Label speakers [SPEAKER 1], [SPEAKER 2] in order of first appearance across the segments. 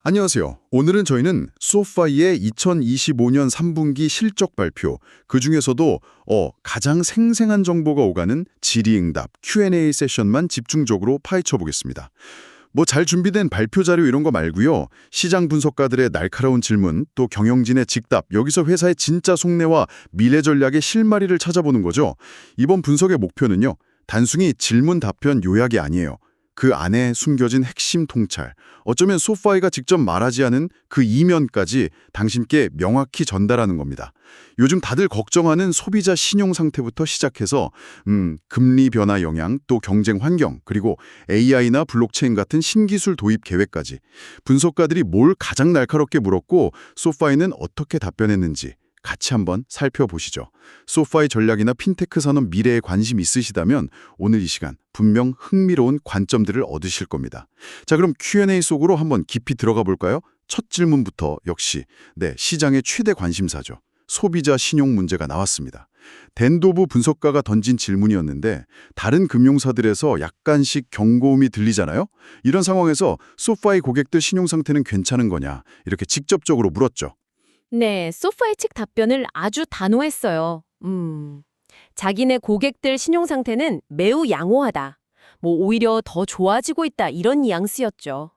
[SPEAKER 1] 안녕하세요. 오늘은 저희는 소파이의 2025년 3분기 실적 발표, 그중에서도 가장 생생한 정보가 오가는 질의응답 Q&A 세션만 집중적으로 파헤쳐 보겠습니다. 뭐 잘 준비된 발표 자료 이런 거 말고요. 시장 분석가들의 날카로운 질문, 또 경영진의 직답, 여기서 회사의 진짜 속내와 미래 전략의 실마리를 찾아보는 거죠. 이번 분석의 목표는요. 단순히 질문 답변 요약이 아니에요. 그 안에 숨겨진 핵심 통찰, 어쩌면 소파이가 직접 말하지 않은 그 이면까지 당신께 명확히 전달하는 겁니다. 요즘 다들 걱정하는 소비자 신용 상태부터 시작해서 금리 변화 영향, 또 경쟁 환경, 그리고 AI나 블록체인 같은 신기술 도입 계획까지 분석가들이 뭘 가장 날카롭게 물었고 소파이는 어떻게 답변했는지 같이 한번 살펴보시죠. 소파이 전략이나 핀테크 산업 미래에 관심 있으시다면 오늘 이 시간 분명 흥미로운 관점들을 얻으실 겁니다. 자, 그럼 Q&A 속으로 한번 깊이 들어가 볼까요? 첫 질문부터 역시 시장의 최대 관심사죠. 소비자 신용 문제가 나왔습니다. 댄도브 분석가가 던진 질문이었는데 다른 금융사들에서 약간씩 경고음이 들리잖아요? 이런 상황에서 소파이 고객들 신용 상태는 괜찮은 거냐 이렇게 직접적으로 물었죠.
[SPEAKER 2] 네, 소파이 측 답변을 아주 단호했어요. 자기네 고객들 신용 상태는 매우 양호하다. 오히려 더 좋아지고 있다. 이런 뉘앙스였죠.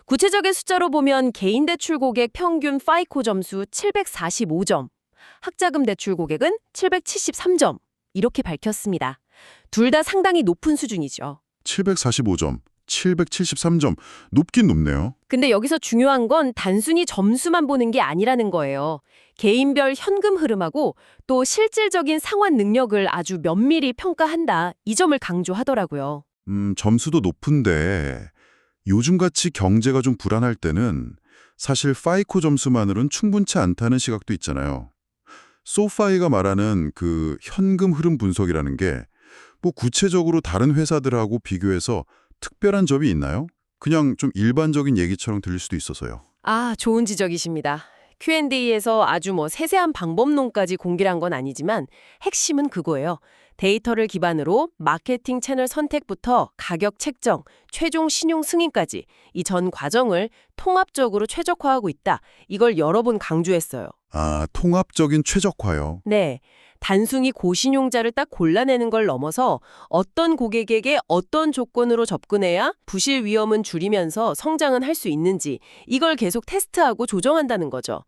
[SPEAKER 2] 구체적인 숫자로 보면 개인 대출 고객 평균 파이코 점수 745점, 학자금 대출 고객은 773점. 이렇게 밝혔습니다. 둘 다 상당히 높은 수준이죠.
[SPEAKER 1] 745점, 773점, 높긴 높네요.
[SPEAKER 2] 근데 여기서 중요한 건 단순히 점수만 보는 게 아니라는 거예요. 개인별 현금 흐름하고 또 실질적인 상환 능력을 아주 면밀히 평가한다. 이 점을 강조하더라고요.
[SPEAKER 1] 점수도 높은데 요즘같이 경제가 좀 불안할 때는 사실 파이코 점수만으로는 충분치 않다는 시각도 있잖아요. 소파이가 말하는 그 현금 흐름 분석이라는 게 뭐 구체적으로 다른 회사들하고 비교해서 특별한 점이 있나요? 그냥 좀 일반적인 얘기처럼 들릴 수도 있어서요.
[SPEAKER 2] 아, 좋은 지적이십니다. Q&A에서 아주 세세한 방법론까지 공개한 건 아니지만 핵심은 그거예요. 데이터를 기반으로 마케팅 채널 선택부터 가격 책정, 최종 신용 승인까지 이 전 과정을 통합적으로 최적화하고 있다. 이걸 여러 번 강조했어요.
[SPEAKER 1] 아, 통합적인 최적화요.
[SPEAKER 2] 네. 단순히 고신용자를 딱 골라내는 걸 넘어서 어떤 고객에게 어떤 조건으로 접근해야 부실 위험은 줄이면서 성장은 할 수 있는지 이걸 계속 테스트하고 조정한다는 거죠.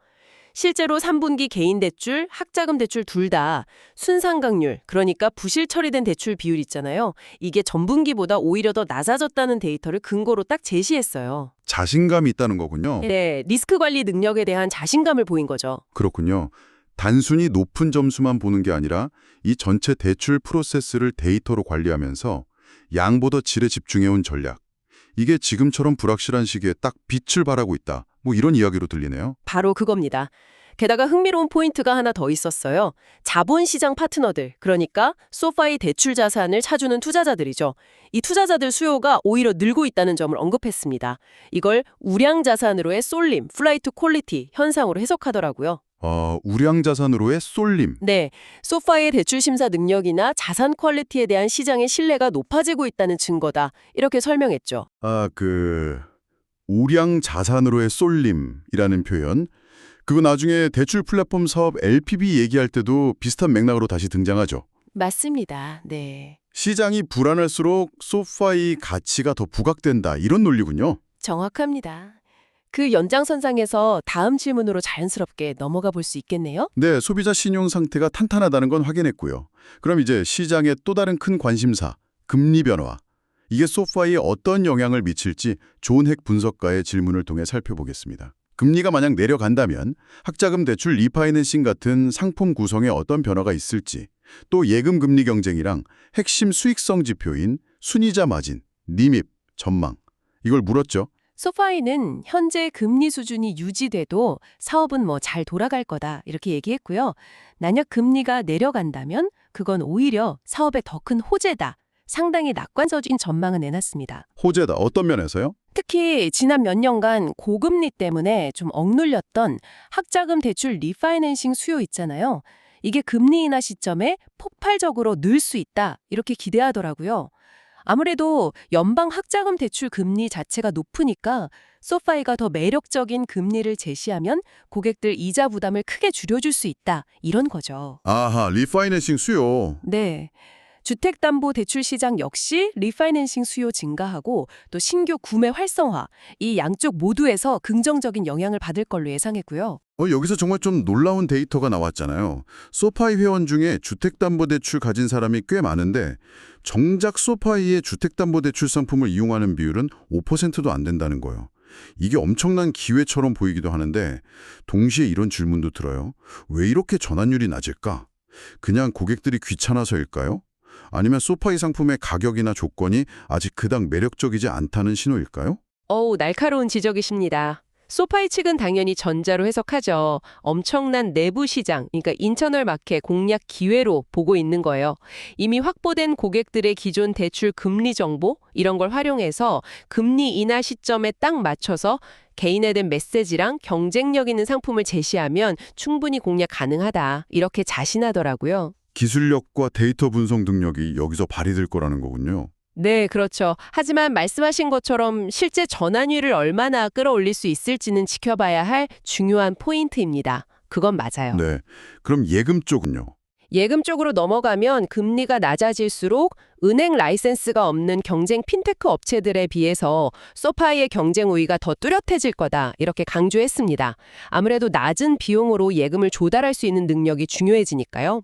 [SPEAKER 2] 실제로 3분기 개인 대출, 학자금 대출 둘 다 순상각률, 그러니까 부실 처리된 대출 비율 있잖아요. 이게 전분기보다 오히려 더 낮아졌다는 데이터를 근거로 딱 제시했어요.
[SPEAKER 1] 자신감이 있다는 거군요.
[SPEAKER 2] 네, 리스크 관리 능력에 대한 자신감을 보인 거죠.
[SPEAKER 1] 그렇군요. 단순히 높은 점수만 보는 게 아니라 이 전체 대출 프로세스를 데이터로 관리하면서 양보다 질에 집중해온 전략. 이게 지금처럼 불확실한 시기에 딱 빛을 발하고 있다. 뭐 이런 이야기로 들리네요.
[SPEAKER 2] 바로 그겁니다. 게다가 흥미로운 포인트가 하나 더 있었어요. 자본시장 파트너들, 그러니까 소파이 대출 자산을 차주는 투자자들이죠. 이 투자자들 수요가 오히려 늘고 있다는 점을 언급했습니다. 이걸 우량 자산으로의 쏠림, 플라이트 퀄리티 현상으로 해석하더라고요.
[SPEAKER 1] 우량 자산으로의 쏠림.
[SPEAKER 2] 네, 소파이의 대출 심사 능력이나 자산 퀄리티에 대한 시장의 신뢰가 높아지고 있다는 증거다. 이렇게 설명했죠.
[SPEAKER 1] 우량 자산으로의 쏠림이라는 표현. 그거 나중에 대출 플랫폼 사업 LPB 얘기할 때도 비슷한 맥락으로 다시 등장하죠.
[SPEAKER 2] 맞습니다. 네.
[SPEAKER 1] 시장이 불안할수록 소파이 가치가 더 부각된다. 이런 논리군요.
[SPEAKER 2] 정확합니다. 그 연장선상에서 다음 질문으로 자연스럽게 넘어가 볼 수 있겠네요.
[SPEAKER 1] 네, 소비자 신용 상태가 탄탄하다는 건 확인했고요. 그럼 이제 시장의 또 다른 큰 관심사, 금리 변화. 이게 소파이에 어떤 영향을 미칠지 좋은 핵 분석가의 질문을 통해 살펴보겠습니다. 금리가 만약 내려간다면 학자금 대출 리파이낸싱 같은 상품 구성에 어떤 변화가 있을지, 또 예금 금리 경쟁이랑 핵심 수익성 지표인 순이자 마진, 니밉, 전망. 이걸 물었죠.
[SPEAKER 2] 소파이는 현재 금리 수준이 유지돼도 사업은 잘 돌아갈 거다 이렇게 얘기했고요. 만약 금리가 내려간다면 그건 오히려 사업에 더 큰 호재다. 상당히 낙관적인 전망을 내놨습니다.
[SPEAKER 1] 호재다. 어떤 면에서요?
[SPEAKER 2] 특히 지난 몇 년간 고금리 때문에 좀 억눌렸던 학자금 대출 리파이낸싱 수요 있잖아요. 이게 금리 인하 시점에 폭발적으로 늘 수 있다 이렇게 기대하더라고요. 아무래도 연방 학자금 대출 금리 자체가 높으니까 소파이가 더 매력적인 금리를 제시하면 고객들 이자 부담을 크게 줄여줄 수 있다. 이런 거죠.
[SPEAKER 1] 아하, 리파이낸싱 수요.
[SPEAKER 2] 네. 주택담보대출 시장 역시 리파이낸싱 수요 증가하고 또 신규 구매 활성화, 이 양쪽 모두에서 긍정적인 영향을 받을 걸로 예상했고요.
[SPEAKER 1] 여기서 정말 좀 놀라운 데이터가 나왔잖아요. 소파이 회원 중에 주택담보대출 가진 사람이 꽤 많은데 정작 소파이의 주택담보대출 상품을 이용하는 비율은 5%도 안 된다는 거예요. 이게 엄청난 기회처럼 보이기도 하는데 동시에 이런 질문도 들어요. 왜 이렇게 전환율이 낮을까? 그냥 고객들이 귀찮아서일까요? 아니면 소파이 상품의 가격이나 조건이 아직 그닥 매력적이지 않다는 신호일까요?
[SPEAKER 2] 날카로운 지적이십니다. 소파이 측은 당연히 전자로 해석하죠. 엄청난 내부 시장, 그러니까 인터널 마켓 공략 기회로 보고 있는 거예요. 이미 확보된 고객들의 기존 대출 금리 정보 이런 걸 활용해서 금리 인하 시점에 딱 맞춰서 개인화된 메시지랑 경쟁력 있는 상품을 제시하면 충분히 공략 가능하다. 이렇게 자신하더라고요.
[SPEAKER 1] 기술력과 데이터 분석 능력이 여기서 발휘될 거라는 거군요.
[SPEAKER 2] 네, 그렇죠. 하지만 말씀하신 것처럼 실제 전환율을 얼마나 끌어올릴 수 있을지는 지켜봐야 할 중요한 포인트입니다. 그건 맞아요.
[SPEAKER 1] 네. 그럼 예금 쪽은요?
[SPEAKER 2] 예금 쪽으로 넘어가면 금리가 낮아질수록 은행 라이센스가 없는 경쟁 핀테크 업체들에 비해서 소파이의 경쟁 우위가 더 뚜렷해질 거다 이렇게 강조했습니다. 아무래도 낮은 비용으로 예금을 조달할 수 있는 능력이 중요해지니까요.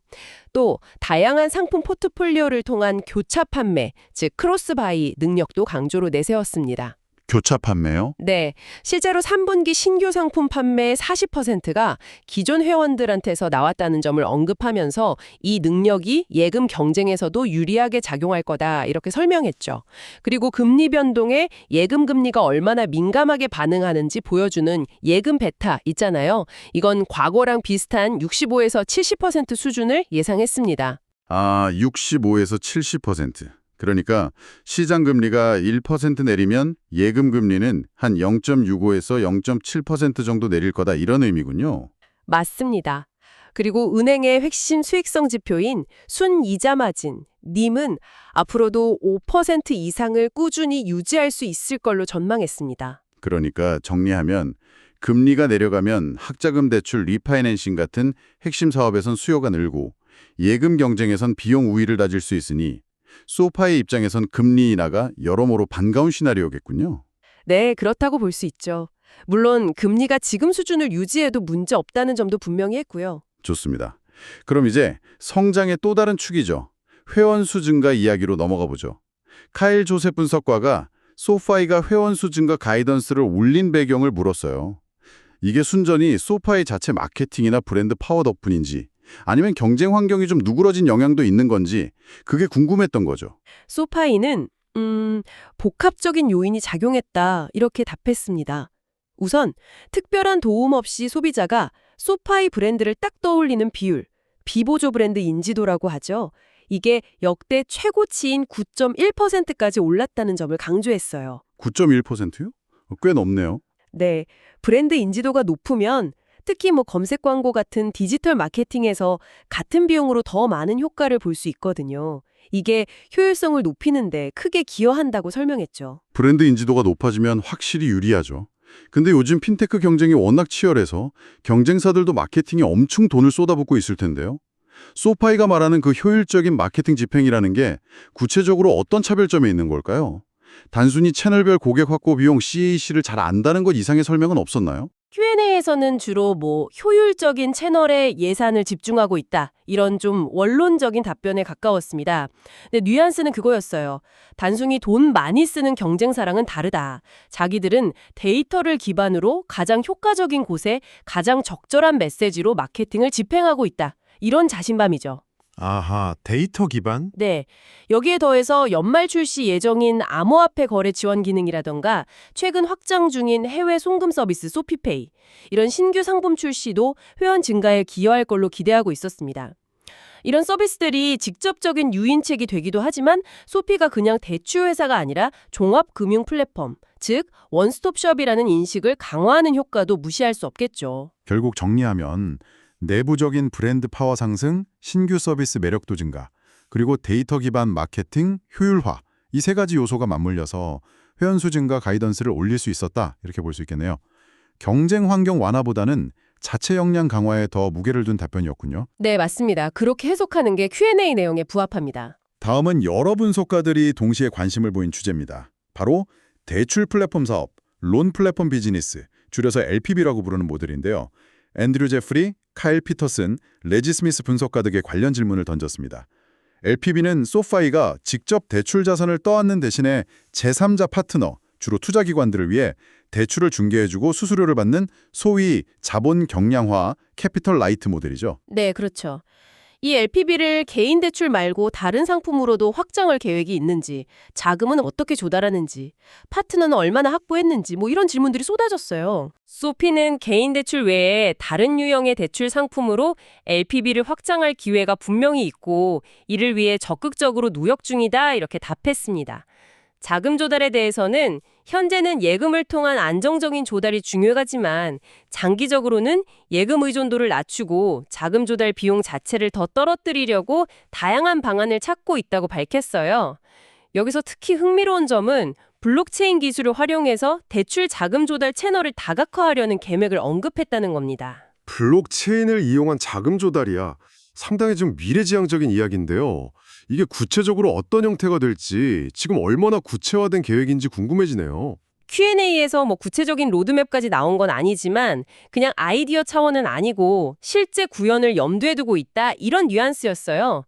[SPEAKER 2] 또 다양한 상품 포트폴리오를 통한 교차 판매, 즉 크로스바이 능력도 강조로 내세웠습니다.
[SPEAKER 1] 교차 판매요?
[SPEAKER 2] 네, 실제로 3분기 신규 상품 판매의 40%가 기존 회원들한테서 나왔다는 점을 언급하면서 이 능력이 예금 경쟁에서도 유리하게 작용할 거다 이렇게 설명했죠. 그리고 금리 변동에 예금 금리가 얼마나 민감하게 반응하는지 보여주는 예금 베타 있잖아요. 이건 과거랑 비슷한 65에서 70% 수준을 예상했습니다.
[SPEAKER 1] 65에서 70%. 그러니까 시장 금리가 1% 내리면 예금 금리는 한 0.65에서 0.7% 정도 내릴 거다 이런 의미군요.
[SPEAKER 2] 맞습니다. 그리고 은행의 핵심 수익성 지표인 순이자 마진, 님은 앞으로도 5% 이상을 꾸준히 유지할 수 있을 걸로 전망했습니다.
[SPEAKER 1] 그러니까 정리하면 금리가 내려가면 학자금 대출 리파이낸싱 같은 핵심 사업에선 수요가 늘고 예금 경쟁에선 비용 우위를 다질 수 있으니 소파의 입장에선 금리 인하가 여러모로 반가운 시나리오겠군요.
[SPEAKER 2] 네, 그렇다고 볼 수 있죠. 물론 금리가 지금 수준을 유지해도 문제 없다는 점도 분명히 했고요.
[SPEAKER 1] 좋습니다. 그럼 이제 성장의 또 다른 축이죠. 회원 수 증가 이야기로 넘어가 보죠. 카일 조셉 분석가가 소파이가 회원 수 증가 가이던스를 올린 배경을 물었어요. 이게 순전히 소파이 자체 마케팅이나 브랜드 파워 덕분인지 아니면 경쟁 환경이 좀 누그러진 영향도 있는 건지 그게 궁금했던 거죠.
[SPEAKER 2] 소파이는 복합적인 요인이 작용했다 이렇게 답했습니다. 우선 특별한 도움 없이 소비자가 소파이 브랜드를 딱 떠올리는 비율, 비보조 브랜드 인지도라고 하죠. 이게 역대 최고치인 9.1%까지 올랐다는 점을 강조했어요.
[SPEAKER 1] 9.1%요? 꽤 높네요.
[SPEAKER 2] 네, 브랜드 인지도가 높으면 특히 검색 광고 같은 디지털 마케팅에서 같은 비용으로 더 많은 효과를 볼 수 있거든요. 이게 효율성을 높이는데 크게 기여한다고 설명했죠.
[SPEAKER 1] 브랜드 인지도가 높아지면 확실히 유리하죠. 근데 요즘 핀테크 경쟁이 워낙 치열해서 경쟁사들도 마케팅에 엄청 돈을 쏟아붓고 있을 텐데요. 소파이가 말하는 그 효율적인 마케팅 집행이라는 게 구체적으로 어떤 차별점이 있는 걸까요? 단순히 채널별 고객 확보 비용 CAC를 잘 안다는 것 이상의 설명은 없었나요?
[SPEAKER 2] Q&A에서는 주로 효율적인 채널에 예산을 집중하고 있다. 이런 좀 원론적인 답변에 가까웠습니다. 근데 뉘앙스는 그거였어요. 단순히 돈 많이 쓰는 경쟁사랑은 다르다. 자기들은 데이터를 기반으로 가장 효과적인 곳에 가장 적절한 메시지로 마케팅을 집행하고 있다. 이런 자신감이죠.
[SPEAKER 3] 아하, 데이터 기반?
[SPEAKER 2] 네. 여기에 더해서 연말 출시 예정인 암호화폐 거래 지원 기능이라던가 최근 확장 중인 해외 송금 서비스 소피페이 이런 신규 상품 출시도 회원 증가에 기여할 걸로 기대하고 있었습니다. 이런 서비스들이 직접적인 유인책이 되기도 하지만 소피가 그냥 대출 회사가 아니라 종합 금융 플랫폼, 즉 원스톱숍이라는 인식을 강화하는 효과도 무시할 수 없겠죠.
[SPEAKER 3] 결국 정리하면 내부적인 브랜드 파워 상승, 신규 서비스 매력도 증가, 그리고 데이터 기반 마케팅 효율화, 이 세 가지 요소가 맞물려서 회원수 증가 가이던스를 올릴 수 있었다 이렇게 볼 수 있겠네요. 경쟁 환경 완화보다는 자체 역량 강화에 더 무게를 둔 답변이었군요.
[SPEAKER 2] 네, 맞습니다. 그렇게 해석하는 게 Q&A 내용에 부합합니다.
[SPEAKER 1] 다음은 여러 분석가들이 동시에 관심을 보인 주제입니다. 바로 대출 플랫폼 사업, 론 플랫폼 비즈니스, 줄여서 LPB라고 부르는 모델인데요. 앤드류 제프리, 카일 피터슨, 레지 스미스 분석가 등의 관련 질문을 던졌습니다. LPB는 소파이가 직접 대출 자산을 떠안는 대신에 제3자 파트너, 주로 투자기관들을 위해 대출을 중개해주고 수수료를 받는 소위 자본 경량화 캐피털 라이트 모델이죠.
[SPEAKER 2] 네, 그렇죠. 이 LPB를 개인 대출 말고 다른 상품으로도 확장할 계획이 있는지, 자금은 어떻게 조달하는지, 파트너는 얼마나 확보했는지 이런 질문들이 쏟아졌어요. 소피는 개인 대출 외에 다른 유형의 대출 상품으로 LPB를 확장할 기회가 분명히 있고 이를 위해 적극적으로 노력 중이다 이렇게 답했습니다. 자금 조달에 대해서는 현재는 예금을 통한 안정적인 조달이 중요하지만 장기적으로는 예금 의존도를 낮추고 자금 조달 비용 자체를 더 떨어뜨리려고 다양한 방안을 찾고 있다고 밝혔어요. 여기서 특히 흥미로운 점은 블록체인 기술을 활용해서 대출 자금 조달 채널을 다각화하려는 계획을 언급했다는 겁니다.
[SPEAKER 4] 블록체인을 이용한 자금 조달이야. 상당히 좀 미래지향적인 이야기인데요. 이게 구체적으로 어떤 형태가 될지 지금 얼마나 구체화된 계획인지 궁금해지네요.
[SPEAKER 2] Q&A에서 구체적인 로드맵까지 나온 건 아니지만 그냥 아이디어 차원은 아니고 실제 구현을 염두에 두고 있다 이런 뉘앙스였어요.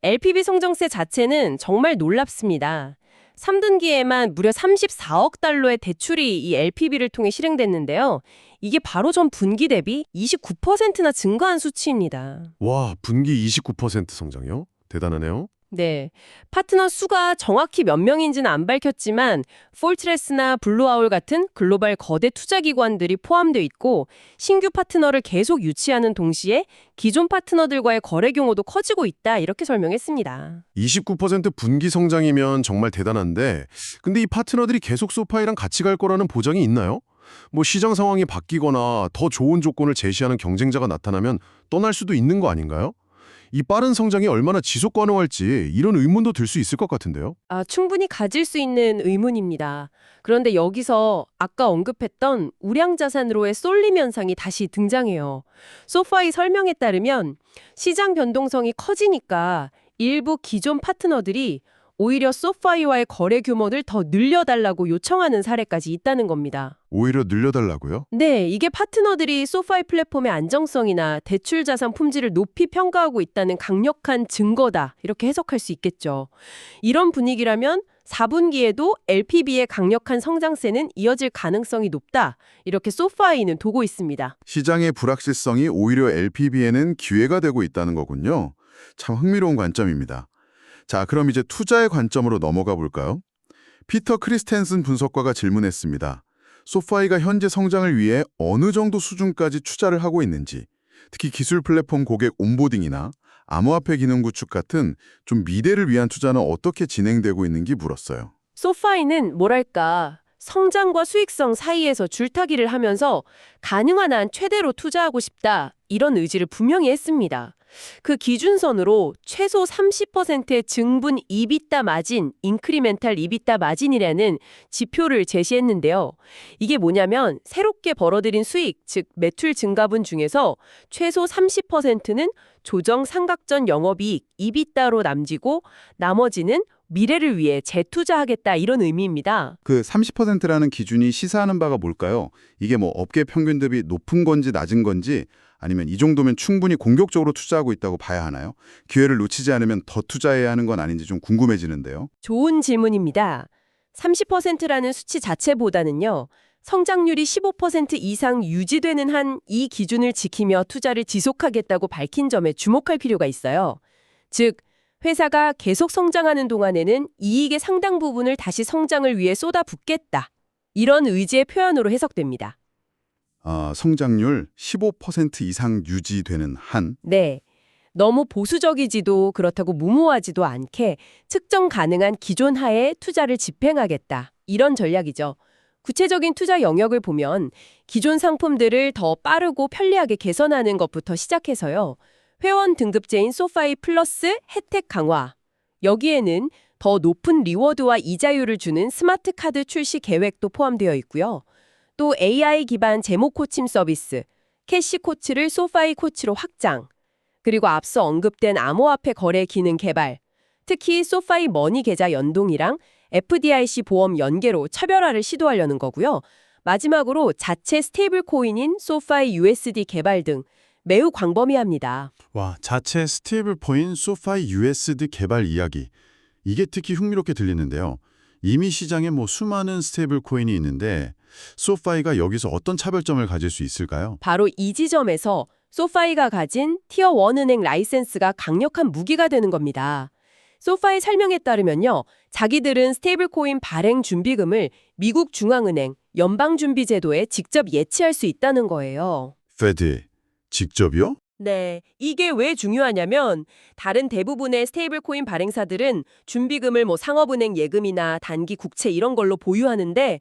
[SPEAKER 2] LPB 성장세 자체는 정말 놀랍습니다. 3분기에만 무려 34억 달러의 대출이 이 LPB를 통해 실행됐는데요. 이게 바로 전 분기 대비 29%나 증가한 수치입니다.
[SPEAKER 4] 와, 분기 29% 성장이요? 대단하네요.
[SPEAKER 2] 네, 파트너 수가 정확히 몇 명인지는 안 밝혔지만 폴트레스나 블루아울 같은 글로벌 거대 투자기관들이 포함되어 있고 신규 파트너를 계속 유치하는 동시에 기존 파트너들과의 거래 규모도 커지고 있다 이렇게 설명했습니다.
[SPEAKER 4] 29% 분기 성장이면 정말 대단한데 근데 이 파트너들이 계속 소파이랑 같이 갈 거라는 보장이 있나요? 시장 상황이 바뀌거나 더 좋은 조건을 제시하는 경쟁자가 나타나면 떠날 수도 있는 거 아닌가요? 이 빠른 성장이 얼마나 지속 가능할지 이런 의문도 들 수 있을 것 같은데요.
[SPEAKER 2] 충분히 가질 수 있는 의문입니다. 그런데 여기서 아까 언급했던 우량자산으로의 쏠림 현상이 다시 등장해요. 소파이 설명에 따르면 시장 변동성이 커지니까 일부 기존 파트너들이 오히려 소파이와의 거래 규모를 더 늘려달라고 요청하는 사례까지 있다는 겁니다.
[SPEAKER 4] 오히려 늘려달라고요?
[SPEAKER 2] 네, 이게 파트너들이 소파이 플랫폼의 안정성이나 대출 자산 품질을 높이 평가하고 있다는 강력한 증거다. 이렇게 해석할 수 있겠죠. 이런 분위기라면 4분기에도 LPB의 강력한 성장세는 이어질 가능성이 높다. 이렇게 소파이는 보고 있습니다.
[SPEAKER 1] 시장의 불확실성이 오히려 LPB에는 기회가 되고 있다는 거군요. 참 흥미로운 관점입니다. 자, 그럼 이제 투자의 관점으로 넘어가 볼까요? 피터 크리스텐슨 분석가가 질문했습니다. 소파이가 현재 성장을 위해 어느 정도 수준까지 투자를 하고 있는지, 특히 기술 플랫폼 고객 온보딩이나 암호화폐 기능 구축 같은 좀 미래를 위한 투자는 어떻게 진행되고 있는지 물었어요.
[SPEAKER 2] 소파이는 성장과 수익성 사이에서 줄타기를 하면서 가능한 한 최대로 투자하고 싶다. 이런 의지를 분명히 했습니다. 그 기준선으로 최소 30%의 증분 이비타 마진, 인크리멘탈 이비타 마진이라는 지표를 제시했는데요. 이게 뭐냐면 새롭게 벌어들인 수익, 즉 매출 증가분 중에서 최소 30%는 조정 삼각전 영업이익, 이비타로 남기고 나머지는 미래를 위해 재투자하겠다 이런 의미입니다.
[SPEAKER 1] 그 30%라는 기준이 시사하는 바가 뭘까요? 이게 업계 평균 대비 높은 건지 낮은 건지 아니면 이 정도면 충분히 공격적으로 투자하고 있다고 봐야 하나요? 기회를 놓치지 않으면 더 투자해야 하는 건 아닌지 좀 궁금해지는데요.
[SPEAKER 2] 좋은 질문입니다. 30%라는 수치 자체보다는요. 성장률이 15% 이상 유지되는 한 이 기준을 지키며 투자를 지속하겠다고 밝힌 점에 주목할 필요가 있어요. 즉, 회사가 계속 성장하는 동안에는 이익의 상당 부분을 다시 성장을 위해 쏟아붓겠다. 이런 의지의 표현으로 해석됩니다.
[SPEAKER 1] 성장률 15% 이상 유지되는 한.
[SPEAKER 2] 네. 너무 보수적이지도 그렇다고 무모하지도 않게 측정 가능한 기존 하에 투자를 집행하겠다. 이런 전략이죠. 구체적인 투자 영역을 보면 기존 상품들을 더 빠르고 편리하게 개선하는 것부터 시작해서요. 회원 등급제인 소파이 플러스 혜택 강화. 여기에는 더 높은 리워드와 이자율을 주는 스마트 카드 출시 계획도 포함되어 있고요. 또 AI 기반 제목 코칭 서비스, 캐시 코치를 소파이 코치로 확장, 그리고 앞서 언급된 암호화폐 거래 기능 개발, 특히 소파이 머니 계좌 연동이랑 FDIC 보험 연계로 차별화를 시도하려는 거고요. 마지막으로 자체 스테이블 코인인 소파이 USD 개발 등 매우 광범위합니다.
[SPEAKER 3] 와, 자체 스테이블 코인 소파이 USD 개발 이야기. 이게 특히 흥미롭게 들리는데요. 이미 시장에 수많은 스테이블 코인이 있는데 소파이가 여기서 어떤 차별점을 가질 수 있을까요?
[SPEAKER 2] 바로 이 지점에서 소파이가 가진 티어 1 은행 라이센스가 강력한 무기가 되는 겁니다. 소파이 설명에 따르면요. 자기들은 스테이블코인 발행 준비금을 미국 중앙은행 연방준비제도에 직접 예치할 수 있다는 거예요.
[SPEAKER 1] 페드 직접이요?
[SPEAKER 2] 네, 이게 왜 중요하냐면 다른 대부분의 스테이블코인 발행사들은 준비금을 상업은행 예금이나 단기 국채 이런 걸로 보유하는데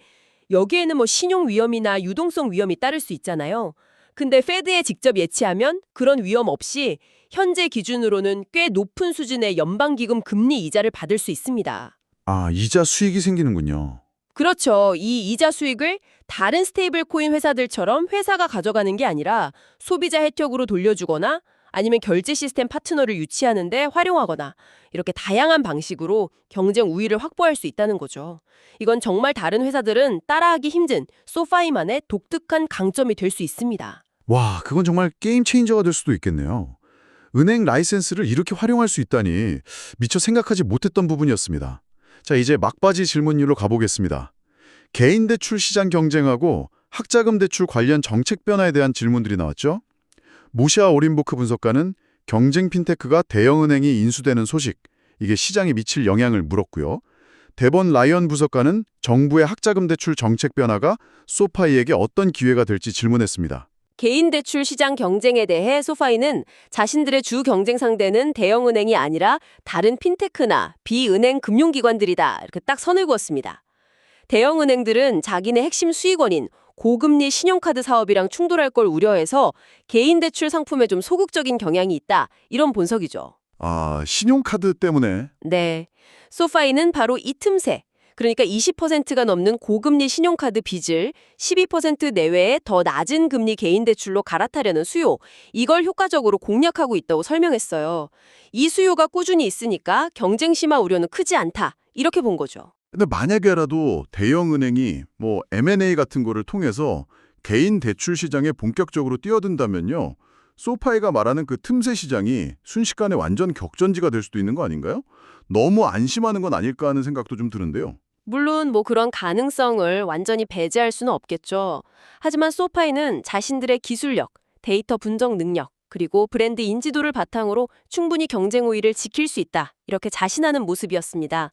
[SPEAKER 2] 여기에는 신용 위험이나 유동성 위험이 따를 수 있잖아요. 근데 페드에 직접 예치하면 그런 위험 없이 현재 기준으로는 꽤 높은 수준의 연방기금 금리 이자를 받을 수 있습니다.
[SPEAKER 1] 아, 이자 수익이 생기는군요.
[SPEAKER 2] 그렇죠. 이 이자 수익을 다른 스테이블 코인 회사들처럼 회사가 가져가는 게 아니라 소비자 혜택으로 돌려주거나 아니면 결제 시스템 파트너를 유치하는 데 활용하거나 이렇게 다양한 방식으로 경쟁 우위를 확보할 수 있다는 거죠. 이건 정말 다른 회사들은 따라하기 힘든 소파이만의 독특한 강점이 될 수 있습니다.
[SPEAKER 1] 와, 그건 정말 게임 체인저가 될 수도 있겠네요. 은행 라이센스를 이렇게 활용할 수 있다니 미처 생각하지 못했던 부분이었습니다. 자, 이제 막바지 질문율로 가보겠습니다. 개인 대출 시장 경쟁하고 학자금 대출 관련 정책 변화에 대한 질문들이 나왔죠? 모시아 오린보크 분석가는 경쟁 핀테크가 대형은행이 인수되는 소식, 이게 시장에 미칠 영향을 물었고요. 데번 라이언 분석가는 정부의 학자금 대출 정책 변화가 소파이에게 어떤 기회가 될지 질문했습니다.
[SPEAKER 2] 개인 대출 시장 경쟁에 대해 소파이는 자신들의 주 경쟁 상대는 대형은행이 아니라 다른 핀테크나 비은행 금융기관들이다 이렇게 딱 선을 그었습니다. 대형은행들은 자기네 핵심 수익원인 고금리 신용카드 사업이랑 충돌할 걸 우려해서 개인 대출 상품에 좀 소극적인 경향이 있다 이런 분석이죠.
[SPEAKER 1] 아, 신용카드 때문에?
[SPEAKER 2] 네, 소파이는 바로 이 틈새, 그러니까 20%가 넘는 고금리 신용카드 빚을 12% 내외의 더 낮은 금리 개인 대출로 갈아타려는 수요, 이걸 효과적으로 공략하고 있다고 설명했어요. 이 수요가 꾸준히 있으니까 경쟁 심화 우려는 크지 않다, 이렇게 본 거죠.
[SPEAKER 1] 근데 만약에라도 대형은행이 M&A 같은 거를 통해서 개인 대출 시장에 본격적으로 뛰어든다면요. 소파이가 말하는 그 틈새 시장이 순식간에 완전 격전지가 될 수도 있는 거 아닌가요? 너무 안심하는 건 아닐까 하는 생각도 좀 드는데요.
[SPEAKER 2] 물론 그런 가능성을 완전히 배제할 수는 없겠죠. 하지만 소파이는 자신들의 기술력, 데이터 분석 능력, 그리고 브랜드 인지도를 바탕으로 충분히 경쟁 우위를 지킬 수 있다, 이렇게 자신하는 모습이었습니다.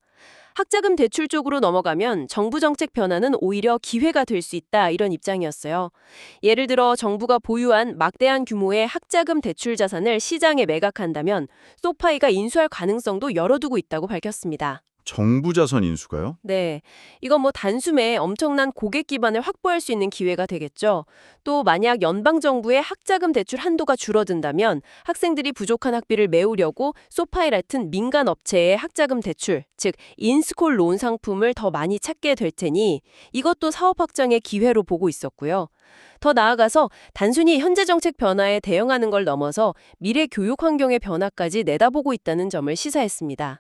[SPEAKER 2] 학자금 대출 쪽으로 넘어가면 정부 정책 변화는 오히려 기회가 될 수 있다, 이런 입장이었어요. 예를 들어 정부가 보유한 막대한 규모의 학자금 대출 자산을 시장에 매각한다면 소파이가 인수할 가능성도 열어두고 있다고 밝혔습니다.
[SPEAKER 1] 정부 자선 인수가요?
[SPEAKER 2] 네, 이건 단숨에 엄청난 고객 기반을 확보할 수 있는 기회가 되겠죠. 또 만약 연방정부의 학자금 대출 한도가 줄어든다면 학생들이 부족한 학비를 메우려고 소파이 같은 민간 업체의 학자금 대출, 즉 인스콜 론 상품을 더 많이 찾게 될 테니 이것도 사업 확장의 기회로 보고 있었고요. 더 나아가서 단순히 현재 정책 변화에 대응하는 걸 넘어서 미래 교육 환경의 변화까지 내다보고 있다는 점을 시사했습니다.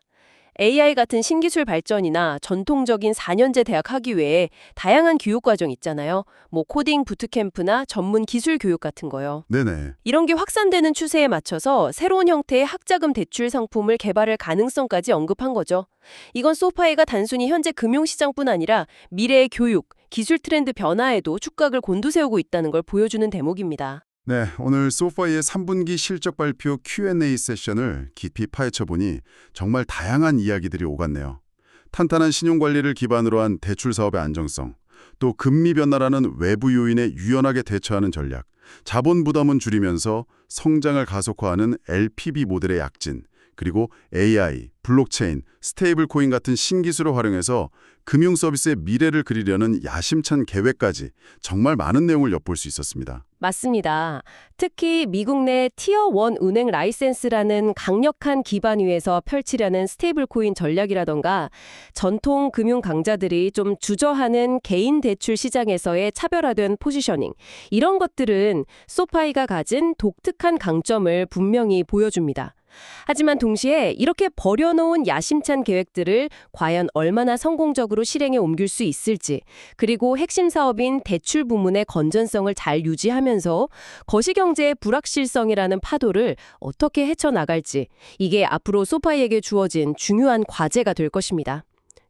[SPEAKER 2] AI 같은 신기술 발전이나 전통적인 4년제 대학 학위 외에 다양한 교육 과정 있잖아요. 코딩 부트캠프나 전문 기술 교육 같은 거요.
[SPEAKER 1] 네네.
[SPEAKER 2] 이런 게 확산되는 추세에 맞춰서 새로운 형태의 학자금 대출 상품을 개발할 가능성까지 언급한 거죠. 이건 소파이가 단순히 현재 금융시장뿐 아니라 미래의 교육, 기술 트렌드 변화에도 촉각을 곤두세우고 있다는 걸 보여주는 대목입니다.
[SPEAKER 1] 네, 오늘 소파이의 3분기 실적 발표 Q&A 세션을 깊이 파헤쳐보니 정말 다양한 이야기들이 오갔네요. 탄탄한 신용관리를 기반으로 한 대출 사업의 안정성, 또 금리 변화라는 외부 요인에 유연하게 대처하는 전략, 자본 부담은 줄이면서 성장을 가속화하는 LPB 모델의 약진, 그리고 AI, 블록체인, 스테이블 코인 같은 신기술을 활용해서 금융 서비스의 미래를 그리려는 야심찬 계획까지 정말 많은 내용을 엿볼 수 있었습니다.
[SPEAKER 2] 맞습니다. 특히 미국 내 티어 1 은행 라이센스라는 강력한 기반 위에서 펼치려는 스테이블 코인 전략이라던가 전통 금융 강자들이 좀 주저하는 개인 대출 시장에서의 차별화된 포지셔닝, 이런 것들은 소파이가 가진 독특한 강점을 분명히 보여줍니다. 하지만 동시에 이렇게 버려놓은 야심찬 계획들을 과연 얼마나 성공적으로 실행에 옮길 수 있을지, 그리고 핵심 사업인 대출 부문의 건전성을 잘 유지하면서 거시경제의 불확실성이라는 파도를 어떻게 헤쳐나갈지, 이게 앞으로 소파이에게 주어진 중요한 과제가 될 것입니다.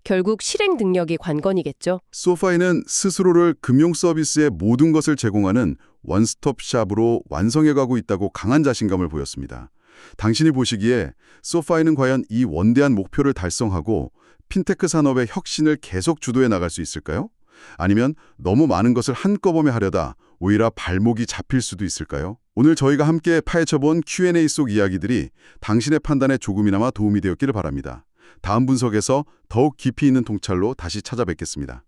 [SPEAKER 2] 결국 실행 능력이 관건이겠죠.
[SPEAKER 1] 소파이는 스스로를 금융 서비스의 모든 것을 제공하는 원스톱 샵으로 완성해가고 있다고 강한 자신감을 보였습니다. 당신이 보시기에 소파이는 과연 이 원대한 목표를 달성하고 핀테크 산업의 혁신을 계속 주도해 나갈 수 있을까요? 아니면 너무 많은 것을 한꺼번에 하려다 오히려 발목이 잡힐 수도 있을까요? 오늘 저희가 함께 파헤쳐본 Q&A 속 이야기들이 당신의 판단에 조금이나마 도움이 되었기를 바랍니다. 다음 분석에서 더욱 깊이 있는 통찰로 다시 찾아뵙겠습니다.